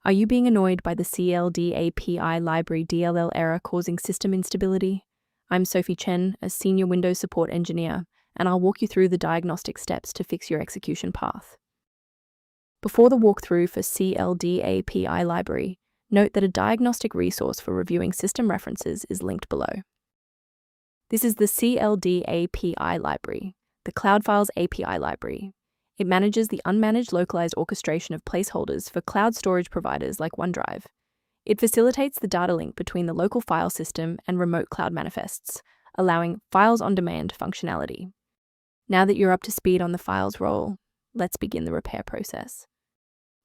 Are you being annoyed by the Cldapi Library DLL error causing system instability? I'm Sophie Chen, a senior Windows support engineer, and I'll walk you through the diagnostic steps to fix your execution path. Before the walkthrough for Cldapi Library, note that a diagnostic resource for reviewing system references is linked below. This is the Cldapi Library, the Cloud Files API library. It manages the unmanaged localized orchestration of placeholders for cloud storage providers like OneDrive. It facilitates the data link between the local file system and remote cloud manifests, allowing files on demand functionality. Now that you're up to speed on the files role, let's begin the repair process.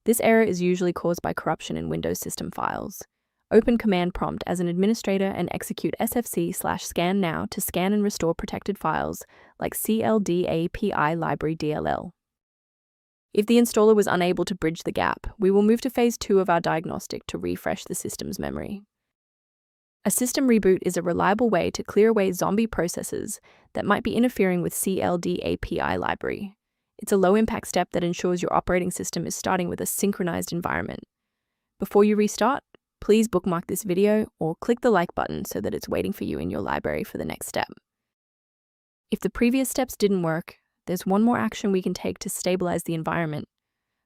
This error is usually caused by corruption in Windows system files. Open Command Prompt as an administrator and execute sfc/scan now to scan and restore protected files like Cldapi Library DLL. If the installer was unable to bridge the gap, we will move to phase 2 of our diagnostic to refresh the system's memory. A system reboot is a reliable way to clear away zombie processes that might be interfering with Cldapi library. It's a low-impact step that ensures your operating system is starting with a synchronized environment. Before you restart, please bookmark this video or click the like button so that it's waiting for you in your library for the next step. If the previous steps didn't work, there's one more action we can take to stabilize the environment.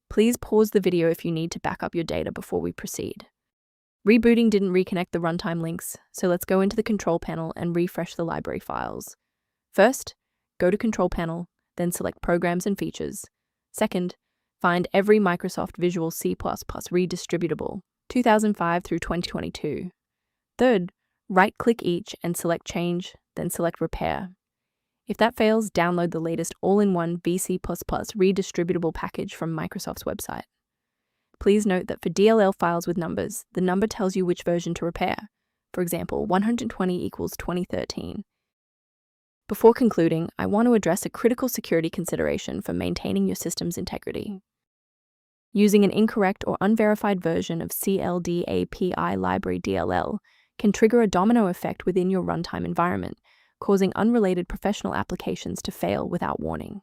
Please pause the video if you need to back up your data before we proceed. Rebooting didn't reconnect the runtime links, so let's go into the control panel and refresh the library files. First, go to Control Panel, then select Programs and Features. Second, find every Microsoft Visual C++ redistributable, 2005 through 2022. Third, right-click each and select Change, then select Repair. If that fails, download the latest all-in-one VC++ redistributable package from Microsoft's website. Please note that for DLL files with numbers, the number tells you which version to repair. For example, 120 equals 2013. Before concluding, I want to address a critical security consideration for maintaining your system's integrity. Using an incorrect or unverified version of Cldapi Library DLL can trigger a domino effect within your runtime environment, causing unrelated professional applications to fail without warning.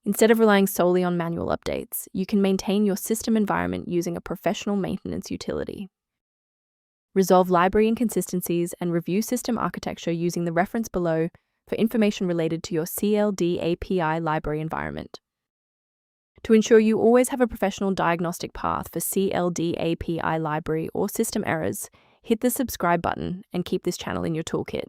Instead of relying solely on manual updates, you can maintain your system environment using a professional maintenance utility. Resolve library inconsistencies and review system architecture using the reference below for information related to your Cldapi library environment. To ensure you always have a professional diagnostic path for Cldapi library or system errors, hit the subscribe button and keep this channel in your toolkit.